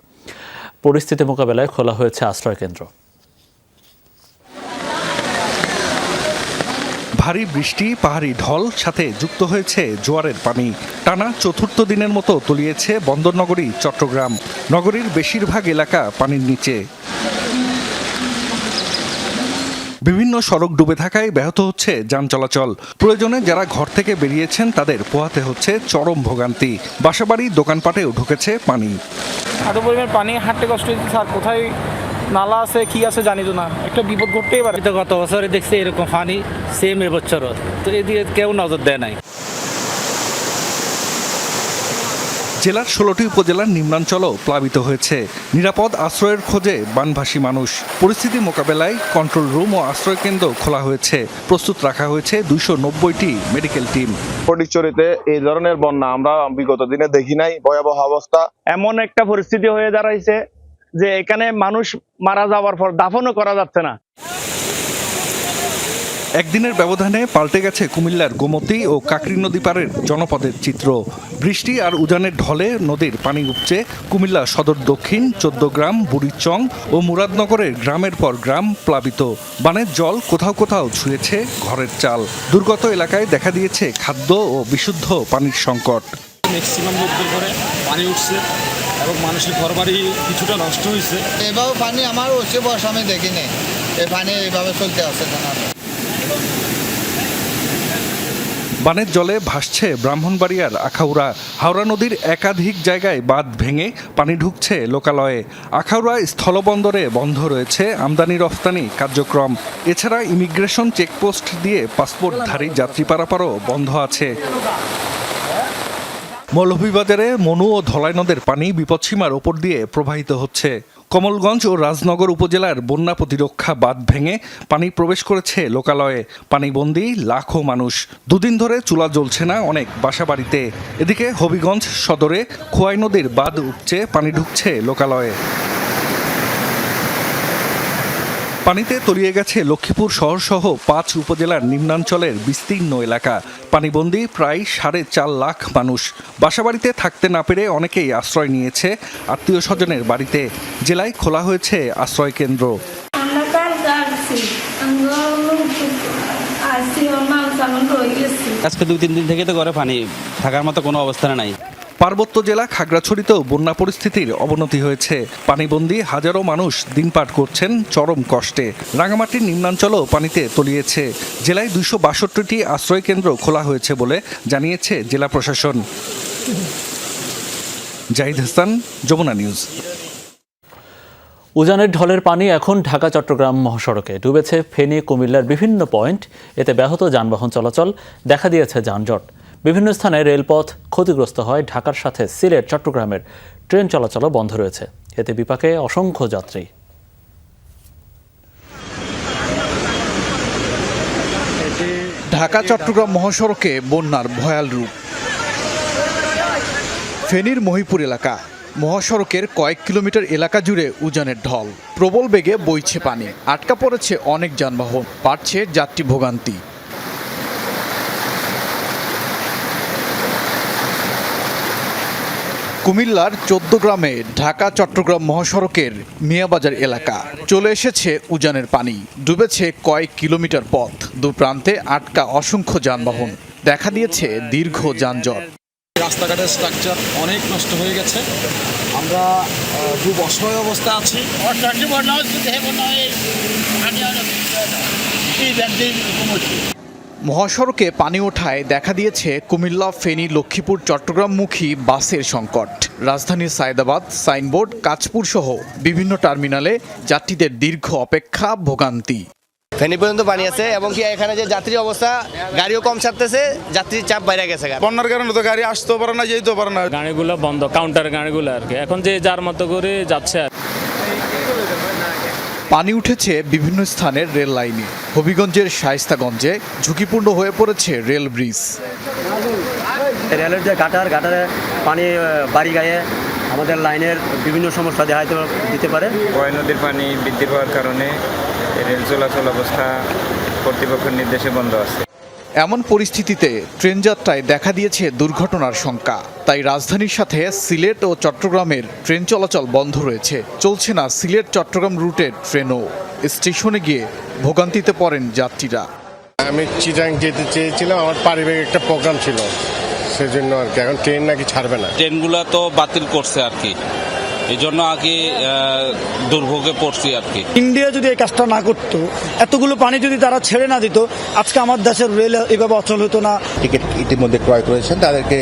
পরিস্থিতি মোকাবেলায় খোলা হয়েছে আশ্রয়কেন্দ্র। ভারী বৃষ্টি, পাহাড়ি ঢল, সাথে যুক্ত হয়েছে জোয়ারের পানি। টানা চতুর্থ দিনের মতো তলিয়েছে বন্দরনগরী চট্টগ্রাম। নগরীর বেশিরভাগ এলাকা পানির নিচে। বিভিন্ন সড়ক ডুবে থাকায় ব্যাহত হচ্ছে যান চলাচল। প্রয়োজনে যারা ঘর থেকে বেরিয়েছেন তাদের পোহাতে হচ্ছে চরম ভোগান্তি। বাসাবাড়ি, দোকানপাটেও ঢুকেছে পানি। এত পরিমাণ পানি, হাঁটতে কষ্ট হচ্ছে স্যার। কোথায় নালা আছে কি আছে জানি তো না, একটা বিপদ ঘটতেই পারে। তো গত বছরে দেখছি এরকম পানি, সেম এবছর, তো এদিকে কেউ নজর দেয় নাই। জেলার 16টি উপজেলার নিম্নাঞ্চলও প্লাবিত হয়েছে। নিরাপদ আশ্রয়ের খোঁজে বানভাসী মানুষ। পরিস্থিতি মোকাবেলায় কন্ট্রোল রুম ও আশ্রয়কেন্দ্র খোলা হয়েছে। প্রস্তুত রাখা হয়েছে 290টি মেডিকেল টিম। ফটিকছড়িতে এই ধরনের বন্যা আমরা বিগত দিনে দেখি নাই। ভয়াবহ অবস্থা। এমন একটা পরিস্থিতি হয়ে দাঁড়াইছে যে এখানে মানুষ মারা যাওয়ার পর দাফনও করা যাচ্ছে না। একদিনের ব্যবধানে পাল্টে গেছে কুমিল্লার গোমতী ও কাকরি নদী পাড়ের জনপদের চিত্র। বৃষ্টি আর উজানের ঢলে নদীর পানি উপচে কুমিল্লা সদর দক্ষিণ, 14 গ্রাম, বুড়িচং ও মুরাদনগরের গ্রামের পর গ্রাম প্লাবিত। বানের জল কোথাও কোথাও ছুঁয়েছে ঘরের চাল। দুর্গত এলাকায় দেখা দিয়েছে খাদ্য ও বিশুদ্ধ পানির সংকট। ম্যাক্সিমাম লোকদের ঘরে পানি উঠছে এবং মানুষের ঘরবাড়ি কিছুটা নষ্ট হয়েছে। এভাবে পানি আমার হচ্ছে বর্ষা আমি দেখিনি। এই পানি এইভাবে চলতে আসছে না। বানের জলে ভাসছে ব্রাহ্মণবাড়িয়ার আখাউড়া। হাওড়া নদীর একাধিক জায়গায় বাঁধ ভেঙে পানি ঢুকছে লোকালয়ে। আখাউড়া স্থলবন্দরে বন্ধ রয়েছে আমদানি রফতানি কার্যক্রম। এছাড়া ইমিগ্রেশন চেকপোস্ট দিয়ে পাসপোর্টধারী যাত্রী পারাপারও বন্ধ আছে। মৌলভীবাজারে মনু ও ধলাই নদের পানি বিপদসীমার ওপর দিয়ে প্রবাহিত হচ্ছে। কমলগঞ্জ ও রাজনগর উপজেলার বন্যা প্রতিরক্ষা বাঁধ ভেঙে পানি প্রবেশ করেছে লোকালয়ে। পানিবন্দী লাখো মানুষ। দুদিন ধরে চুলা জ্বলছে না অনেক বাসাবাড়িতে। এদিকে হবিগঞ্জ সদরে খোয়াই নদীর বাঁধ উপচে পানি ঢুকছে লোকালয়ে। পানিতে তলিয়ে গেছে লক্ষ্মীপুর শহরসহ 5 উপজেলার নিম্নাঞ্চলের বিস্তীর্ণ এলাকা। পানিবন্দী প্রায় 4.5 লাখ মানুষ। বাসাবাড়িতে থাকতে না পেরে অনেকেই আশ্রয় নিয়েছে আত্মীয় স্বজনের বাড়িতে। জেলায় খোলা হয়েছে আশ্রয় কেন্দ্র। আজকে 2-3 দিন থেকে তো ঘরে পানি থাকার মতো কোনো অবস্থা নাই। পার্বত্য জেলা খাগড়াছড়িতেও বন্যা পরিস্থিতির অবনতি হয়েছে। পানিবন্দী হাজারো মানুষ দিনপাট করছেন চরম কষ্টে। রাঙামাটির নিম্নাঞ্চলও পানিতে তলিয়েছে। জেলায় 262টি আশ্রয় কেন্দ্র খোলা হয়েছে বলে জানিয়েছে জেলা প্রশাসন। জাহিদ হাসান, যমুনা নিউজ। উজানের ঢলের পানি এখন ঢাকা চট্টগ্রাম মহাসড়কে ডুবেছে। ফেনী, কুমিল্লার বিভিন্ন পয়েন্ট। এতে ব্যাহত যানবাহন চলাচল, দেখা দিয়েছে যানজট। বিভিন্ন স্থানে রেলপথ ক্ষতিগ্রস্ত হয়। ঢাকার সাথে সিলেট, চট্টগ্রামের ট্রেন চলাচলও বন্ধ রয়েছে। এতে বিপাকে অসংখ্য যাত্রী। ঢাকা চট্টগ্রাম মহাসড়কে বন্যার ভয়াল রূপ। ফেনীর মহিপুর এলাকা। মহাসড়কের কয়েক কিলোমিটার এলাকা জুড়ে উজানের ঢল। প্রবল বেগে বইছে পানি। আটকা পড়েছে অনেক যানবাহন, বাড়ছে যাত্রী ভোগান্তি। কুমিল্লার 14 গ্রামে ঢাকা চট্টগ্রাম মহাসড়কের মিয়াবাজার এলাকা। চলে এসেছে উজানের পানি। ডুবেছে কয়েক কিলোমিটার পথ। দুপ্রান্তে আটকা অসংখ্য যানবাহন। দেখা দিয়েছে দীর্ঘ যানজট। রাস্তাঘাটের স্ট্রাকচার অনেক নষ্ট হয়ে গেছে। আমরা খুব অসহায় অবস্থা আছি। মহাসড়কে পানি ওঠায় দেখা দিয়েছে কুমিল্লা, ফেনী, লক্ষ্মীপুর, চট্টগ্রামমুখী বাসের সংকট। রাজধানীর সায়েদাবাদ, সাইনবোর্ড, কাঁচপুর সহ বিভিন্ন টার্মিনালে যাত্রীদের দীর্ঘ অপেক্ষা, ভোগান্তি। ফেনী পর্যন্ত পানি আছে এবং কি এখানে যে যাত্রী অবস্থা, গাড়িও কম ছাড়তেছে, যাত্রীর চাপ বাইরে গেছে। বন্যার কারণে তো গাড়ি আসতেও পারে না, যেতেও পারে না। গাড়িগুলো বন্ধ, কাউন্টার গাড়িগুলো আর কি। এখন যে যার মতো করে যাচ্ছে। পানি উঠেছে বিভিন্ন স্থানের রেল লাইনে। হবিগঞ্জের শায়েস্তাগঞ্জে ঝুঁকিপূর্ণ হয়ে পড়েছে রেল ব্রিজ। রেলের যে গাটারে পানি বাড়ি গায়ে আমাদের লাইনের বিভিন্ন সমস্যা দেখা দিতে পারে। বয় নদীর পানি বৃদ্ধি পাওয়ার কারণে রেল চলাচল অবস্থা কর্তৃপক্ষের নির্দেশে বন্ধ আছে। এমন পরিস্থিতিতে ট্রেন যাত্রায় দেখা দিয়েছে দুর্ঘটনার শঙ্কা। তাই রাজধানীর সাথে সিলেট ও চট্টগ্রামের ট্রেন চলাচল বন্ধ রয়েছে। চলছে না সিলেট চট্টগ্রাম রুটের ট্রেনও। স্টেশনে গিয়ে ভোগান্তিতে পড়েন যাত্রীরা। আমি চিটাং যেতে চেয়েছিলাম, আমার পারিবারিক একটা প্রোগ্রাম ছিল, সেজন্য আর কি। এখন ট্রেন নাকি ছাড়বে না। ট্রেনগুলো তো বাতিল করছে আর কি, এই জন্য আর কি দুর্ভোগে পড়ছি আর কি। ইন্ডিয়া যদি এই কাজটা না করতো, এতগুলো পানি যদি তারা ছেড়ে না দিত, আজকে আমার দেশের রেল এভাবে অচল হতো না। টিকিট ইতিমধ্যে ক্রয় করেছেন, তাদেরকে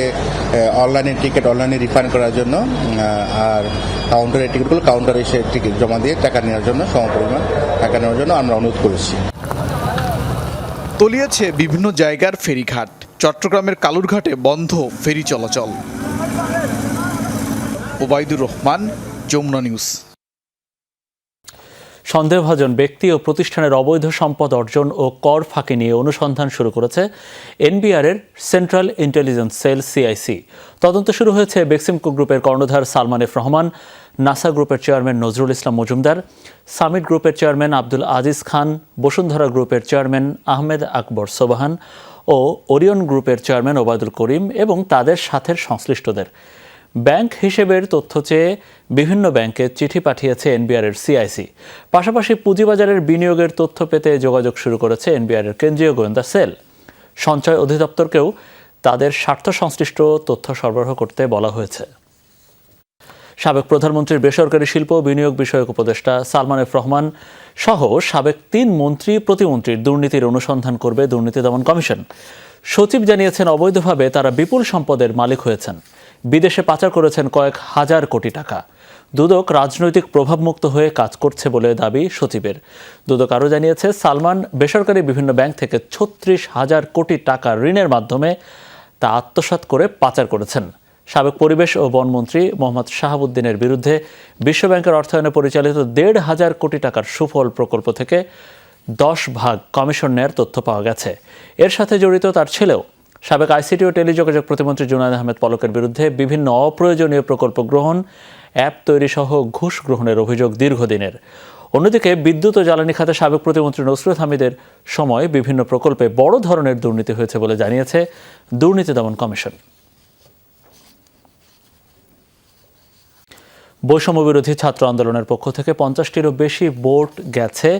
অনলাইনে টিকিট অনলাইনে রিফান্ড করার জন্য, আর কাউন্টারের টিকিটগুলো কাউন্টারে এসে টিকিট জমা দিয়ে টাকা নেওয়ার জন্য, সমপরিমাণ টাকা নেওয়ার জন্য আমরা অনুরোধ করেছি। তলিয়েছে বিভিন্ন জায়গার ফেরিঘাট। চট্টগ্রামের কালুরঘাটে বন্ধ ফেরি চলাচল। ওবায়দুর রহমান, যমুনা নিউজ। সন্দেহভাজন ব্যক্তি ও প্রতিষ্ঠানের অবৈধ সম্পদ অর্জন ও কর ফাঁকি নিয়ে অনুসন্ধান শুরু করেছে এনবিআরের সেন্ট্রাল ইন্টেলিজেন্স সেল সিআইসি। তদন্ত শুরু হয়েছে বেক্সিমকো গ্রুপের কর্ণধার সালমান এফ রহমান, নাসা গ্রুপের চেয়ারম্যান নজরুল ইসলাম মজুমদার, সামিট গ্রুপের চেয়ারম্যান আব্দুল আজিজ খান, বসুন্ধরা গ্রুপের চেয়ারম্যান আহমেদ আকবর সোবাহান ও ওরিয়ন গ্রুপের চেয়ারম্যান ওবায়দুল করিম এবং তাদের সাথে সংশ্লিষ্টদের। ব্যাংক হিসেবের তথ্য চেয়ে বিভিন্ন ব্যাংকে চিঠি পাঠিয়েছে এনবিআরের সিআইসি। পাশাপাশি পুঁজিবাজারের বিনিয়োগের তথ্য পেতে যোগাযোগ শুরু করেছে এনবিআরের কেন্দ্রীয় গোয়েন্দা সেল। সঞ্চয় অধিদপ্তরকেও তাদের স্বার্থ সংশ্লিষ্ট তথ্য সরবরাহ করতে বলা হয়েছে। সাবেক প্রধানমন্ত্রীর বেসরকারি শিল্প বিনিয়োগ বিষয়ক উপদেষ্টা সালমান এফ রহমান সহ সাবেক 3 মন্ত্রী প্রতিমন্ত্রীর দুর্নীতির অনুসন্ধান করবে দুর্নীতি দমন কমিশন। সচিব জানিয়েছেন, অবৈধভাবে তারা বিপুল সম্পদের মালিক হয়েছেন, বিদেশে পাচার করেছেন কয়েক হাজার কোটি টাকা। দুদক রাজনৈতিক প্রভাবমুক্ত হয়ে কাজ করছে বলে দাবি সচিবের। দুদক আরও জানিয়েছে, সালমান বেসরকারি বিভিন্ন ব্যাংক থেকে 36,000 কোটি টাকা ঋণের মাধ্যমে তা আত্মসাৎ করে পাচার করেছেন। সাবেক পরিবেশ ও বনমন্ত্রী মোহাম্মদ শাহাবুদ্দিনের বিরুদ্ধে বিশ্বব্যাংকের অর্থায়নে পরিচালিত 1,500 কোটি টাকার সুফল প্রকল্প থেকে 10 ভাগ কমিশন নেয়ার তথ্য পাওয়া গেছে। এর সাথে জড়িত তার ছেলেও। সাবেক আইসিটি ও টেলিযোগাযোগ প্রতিমন্ত্রী জুনায়েদ আহমেদ পলকের বিরুদ্ধে বিভিন্ন অপ্রয়োজনীয় প্রকল্প গ্রহণ, অ্যাপ তৈরি সহ ঘুষ গ্রহণের অভিযোগ দীর্ঘদিনের। অন্যদিকে বিদ্যুৎ ও জ্বালানি খাতে সাবেক প্রতিমন্ত্রী নসরুল হামিদের সময় বিভিন্ন প্রকল্পে বড় ধরনের দুর্নীতি হয়েছে বলে জানিয়েছে দুর্নীতি দমন কমিশন। বৈষম্য বিরোধী ছাত্র আন্দোলনের পক্ষ থেকে 50টিরও বেশি বোট গেছে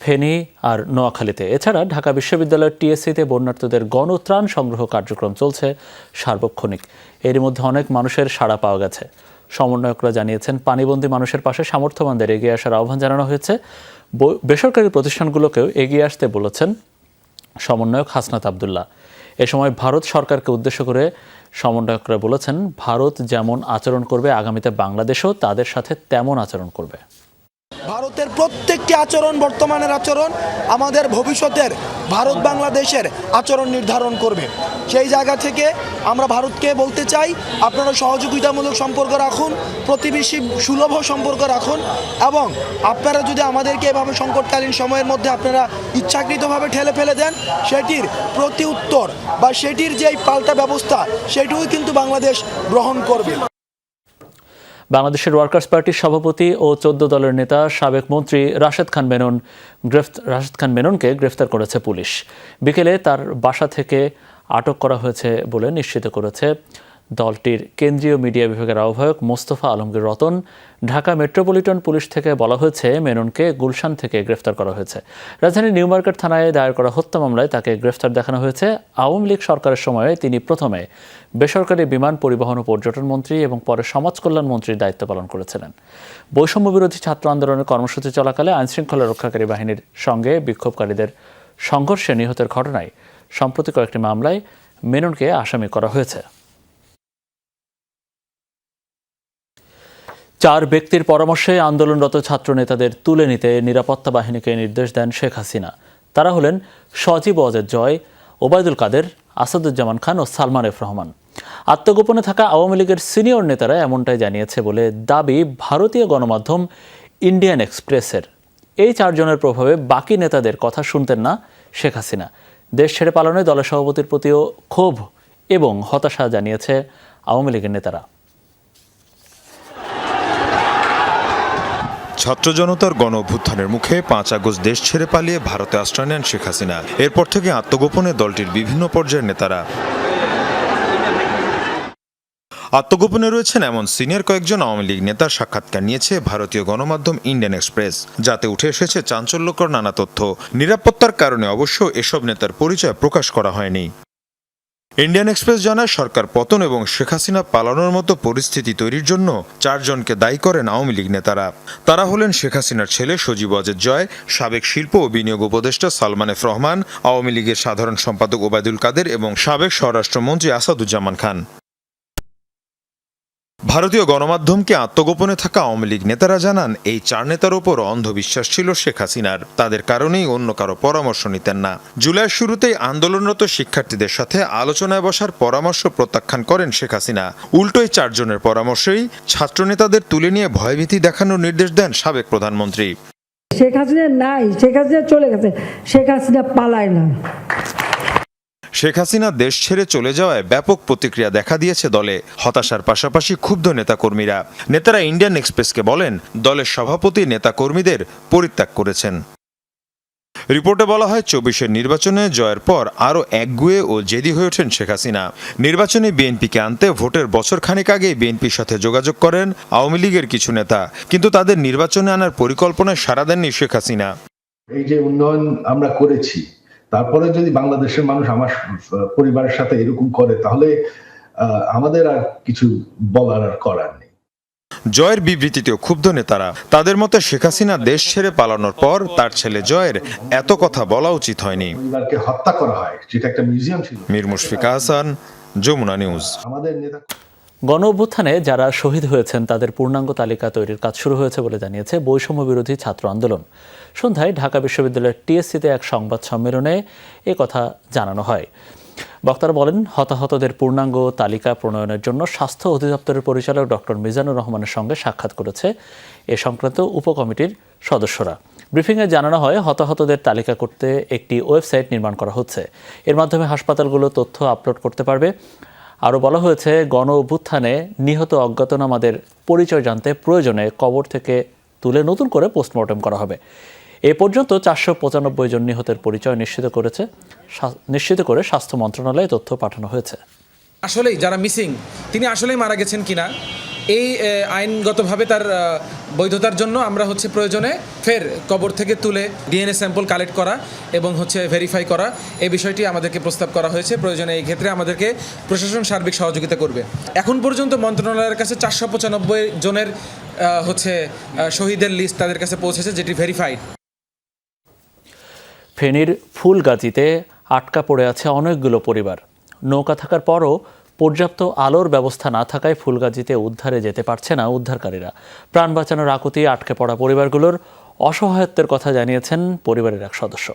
ফেনী আর নোয়াখালীতে। এছাড়া ঢাকা বিশ্ববিদ্যালয়ের টিএসসিতে বন্যার্তদের গণত্রাণ সংগ্রহ কার্যক্রম চলছে সার্বক্ষণিক। এরই মধ্যে অনেক মানুষের সাড়া পাওয়া গেছে। সমন্বয়করা জানিয়েছেন, পানিবন্দী মানুষের পাশে সামর্থ্যবানদের এগিয়ে আসার আহ্বান জানানো হয়েছে। বেসরকারি প্রতিষ্ঠানগুলোকেও এগিয়ে আসতে বলেছেন সমন্বয়ক হাসনাত আবদুল্লাহ। এ সময় ভারত সরকারকে উদ্দেশ্য করে সমন্বয়করা বলেছেন, ভারত যেমন আচরণ করবে আগামীতে বাংলাদেশও তাদের সাথে তেমন আচরণ করবে। ভারতের প্রত্যেকটি আচরণ, বর্তমানের আচরণ আমাদের ভবিষ্যতের ভারত বাংলাদেশের আচরণ নির্ধারণ করবে। সেই জায়গা থেকে আমরা ভারতকে বলতে চাই, আপনারা সহযোগিতামূলক সম্পর্ক রাখুন, প্রতিবেশী সুলভ সম্পর্ক রাখুন, এবং আপনারা যদি আমাদেরকে এভাবে সংকটকালীন সময়ের মধ্যে আপনারা ইচ্ছাকৃতভাবে ঠেলে ফেলে দেন, সেটির প্রতি উত্তর বা সেটির যেই পাল্টা ব্যবস্থা সেটিও কিন্তু বাংলাদেশ গ্রহণ করবে। বাংলাদেশের ওয়ার্কার্স পার্টির সভাপতি ও 14 দলের নেতা সাবেক মন্ত্রী রাশেদ খান মেননকে গ্রেফতার করেছে পুলিশ। বিকেলে তার বাসা থেকে আটক করা হয়েছে বলে নিশ্চিত করেছে দলটির কেন্দ্রীয় মিডিয়া বিভাগের আহ্বায়ক মোস্তফা আলমগীর রতন। ঢাকা মেট্রোপলিটন পুলিশ থেকে বলা হয়েছে, মেননকে গুলশান থেকে গ্রেফতার করা হয়েছে। রাজধানীর নিউ মার্কেট থানায় দায়ের করা হত্যা মামলায় তাকে গ্রেফতার দেখানো হয়েছে। আওয়ামী লীগ সরকারের সময়ে তিনি প্রথমে বেসরকারি বিমান পরিবহন ও পর্যটন মন্ত্রী এবং পরে সমাজ কল্যাণ মন্ত্রীর দায়িত্ব পালন করেছিলেন। বৈষম্য বিরোধী ছাত্র আন্দোলনের কর্মসূচি চলাকালে আইনশৃঙ্খলা রক্ষাকারী বাহিনীর সঙ্গে বিক্ষোভকারীদের সংঘর্ষে নিহতের ঘটনায় সম্প্রতি কয়েকটি মামলায় মেননকে আসামি করা হয়েছে। 4 ব্যক্তির পরামর্শে আন্দোলনরত ছাত্র নেতাদের তুলে নিতে নিরাপত্তা বাহিনীকে নির্দেশ দেন শেখ হাসিনা। তারা হলেন সজীব ওয়াজেদ জয়, ওবায়দুল কাদের, আসাদুজ্জামান খান ও সালমান এফ রহমান। আত্মগোপনে থাকা আওয়ামী লীগের সিনিয়র নেতারা এমনটাই জানিয়েছে বলে দাবি ভারতীয় গণমাধ্যম ইন্ডিয়ান এক্সপ্রেসের। এই 4 জনের প্রভাবে বাকি নেতাদের কথা শুনতেন না শেখ হাসিনা। দেশ ছেড়ে পালানোয় দলের সভাপতির প্রতিও ক্ষোভ এবং হতাশা জানিয়েছে আওয়ামী লীগের নেতারা। ছাত্র জনতার গণ অভ্যুত্থানের মুখে ৫ আগস্ট দেশ ছেড়ে পালিয়ে ভারতে আশ্রয় নেন শেখ হাসিনা। এরপর থেকে আত্মগোপনে দলটির বিভিন্ন পর্যায়ের নেতারা। আত্মগোপনে রয়েছেন এমন সিনিয়র কয়েকজন আওয়ামী লীগ নেতার সাক্ষাৎকার নিয়েছে ভারতীয় গণমাধ্যম ইন্ডিয়ান এক্সপ্রেস, যাতে উঠে এসেছে চাঞ্চল্যকর নানা তথ্য। নিরাপত্তার কারণে অবশ্য এসব নেতার পরিচয় প্রকাশ করা হয়নি। ইন্ডিয়ান এক্সপ্রেস জানায়, সরকার পতন এবং শেখ হাসিনা পালানোর মতো পরিস্থিতি তৈরির জন্য 4 জনকে দায়ী করেন আওয়ামী লীগ নেতারা। তারা হলেন শেখ হাসিনার ছেলে সজীব ওয়াজেদ জয়, সাবেক শিল্প ও বিনিয়োগ উপদেষ্টা সালমান এফ রহমান, আওয়ামী লীগের সাধারণ সম্পাদক ওবায়দুল কাদের এবং সাবেক স্বরাষ্ট্রমন্ত্রী আসাদুজ্জামান খান। ভারতীয় গণমাধ্যমকে আত্মগোপনে থাকা আওয়ামী লীগ নেতারা জানান, এই 4 নেতার ওপর অন্ধবিশ্বাস ছিল শেখ হাসিনার। তাদের কারণেই অন্য কারো পরামর্শ নিতেন না। জুলাইয়ের শুরুতেই আন্দোলনরত শিক্ষার্থীদের সাথে আলোচনায় বসার পরামর্শ প্রত্যাখ্যান করেন শেখ হাসিনা। উল্টোই 4 জনের পরামর্শেই ছাত্রনেতাদের তুলে নিয়ে ভয়ভীতি দেখানোর নির্দেশ দেন সাবেক প্রধানমন্ত্রী। শেখ হাসিনা নাই, শেখ হাসিনা চলে গেছে, শেখ হাসিনা পালায় না। শেখ হাসিনা দেশ ছেড়ে চলে যাওয়ায় ব্যাপক প্রতিক্রিয়া দেখা দিয়েছে দলে। হতাশার পাশাপাশি ক্ষুব্ধ নেতাকর্মীরা। নেতারা ইন্ডিয়ান এক্সপ্রেসকে বলেন, দলের সভাপতি নেতাকর্মীদের পরিত্যাগ করেছেন। রিপোর্টে বলা হয়, 24-এর নির্বাচনে জয়ের পর আরও একগুঁয়ে ও জেদি হয়ে ওঠেন শেখ হাসিনা। নির্বাচনে বিএনপিকে আনতে ভোটের বছর খানেক আগেই বিএনপির সাথে যোগাযোগ করেন আওয়ামী লীগের কিছু নেতা, কিন্তু তাদের নির্বাচনে আনার পরিকল্পনায় সাড়া দেননি শেখ হাসিনা। এই যে উন্নয়ন আমরা করেছি, তারপরে যদি বাংলাদেশের মানুষ আমার পরিবারের সাথে এরকম করে, তাহলে আমাদের আর কিছু বলার আর করার নেই। জয়ের বিবৃতিতেও ক্ষুব্ধ নেতারা। তাদের মতে, শেখ হাসিনা দেশ ছেড়ে পালানোর পর তার ছেলে জয়ের এত কথা বলা উচিত হয়নি। পরিবারকে হত্যা করা হয়, যেটা একটা মিউজিয়াম ছিল। মীর মুশফিকা হাসান, যমুনা নিউজ। আমাদের নেতা গণ অভ্যুত্থানে যারা শহীদ হয়েছেন তাদের পূর্ণাঙ্গ তালিকা তৈরির কাজ শুরু হয়েছে বলে জানিয়েছে বৈষম্য বিরোধী ছাত্র আন্দোলন। সন্ধ্যায় ঢাকা বিশ্ববিদ্যালয়ের টিএসসিতে এক সংবাদ সম্মেলনে এ কথা জানানো হয়। বক্তারা বলেন, হতাহতদের পূর্ণাঙ্গ তালিকা প্রণয়নের জন্য স্বাস্থ্য অধিদপ্তরের পরিচালক ডক্টর মিজানুর রহমানের সঙ্গে সাক্ষাৎ করেছে এ সংক্রান্ত উপকমিটির সদস্যরা। ব্রিফিংয়ে জানানো হয়, হতাহতদের তালিকা করতে একটি ওয়েবসাইট নির্মাণ করা হচ্ছে। এর মাধ্যমে হাসপাতালগুলো তথ্য আপলোড করতে পারবে। আরও বলা হয়েছে, গণ অভ্যুত্থানে নিহত অজ্ঞাতনামাদের পরিচয় জানতে প্রয়োজনে কবর থেকে তুলে নতুন করে পোস্টমর্টেম করা হবে। এ পর্যন্ত 495 জন নিহতের পরিচয় নিশ্চিত করে স্বাস্থ্য মন্ত্রণালয়ে তথ্য পাঠানো হয়েছে। আসলেই যারা মিসিং, তিনি আসলেই মারা গেছেন কিনা, এই আইনগতভাবে তার বৈধতার জন্য আমরা প্রয়োজনে ফের কবর থেকে তুলে ডিএনএ স্যাম্পল কালেক্ট করা এবং ভেরিফাই করা, এই বিষয়টি আমাদেরকে প্রস্তাব করা হয়েছে। প্রয়োজনে এই ক্ষেত্রে আমাদেরকে প্রশাসন সার্বিক সহযোগিতা করবে। এখন পর্যন্ত মন্ত্রণালয়ের কাছে 495 জনের শহীদের লিস্ট তাদের কাছে পৌঁছেছে, যেটি ভেরিফাইড। ফেনীর ফুলগাজীতে আটকা পড়ে আছে অনেকগুলো পরিবার। নৌকা থাকার পরও পর্যাপ্ত আলোর ব্যবস্থা না থাকায় ফুলগাজীতে উদ্ধারে যেতে পারছে না উদ্ধারকারীরা। প্রাণ বাঁচানোর আকুতি আটকে পড়া পরিবারগুলোর অসহায়ত্বের কথা জানিয়েছেন পরিবারের এক সদস্য।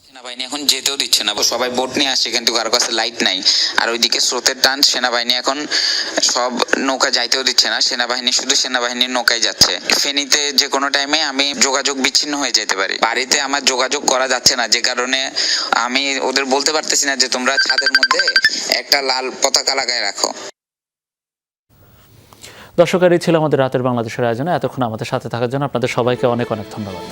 সেনাবাহিনী এখন যেতেও দিচ্ছে না, সবাই বোট নিয়ে আসছে কিন্তু কারো কাছে লাইট নাই। আর ওইদিকে স্রোতের টান, সেনাবাহিনী এখন সব নৌকা যাইতেও দিচ্ছে না। সেনাবাহিনী শুধু সেনাবাহিনীর নৌকায় যাচ্ছে। ফেনীতে যে কোনো টাইমে আমি যোগাযোগ বিচ্ছিন্ন হয়ে যেতে পারি। বাড়িতে আমার যোগাযোগ করা যাচ্ছে না, যে কারণে আমি ওদের বলতে পারতেছি না যে তোমরা ছাদের মধ্যে একটা লাল পতাকা লাগায় রাখো। দর্শক, এই ছিল আমাদের রাতের বাংলাদেশের আয়োজনে। এতক্ষণ আমাদের সাথে থাকার জন্য আপনাদের সবাইকে অনেক অনেক ধন্যবাদ।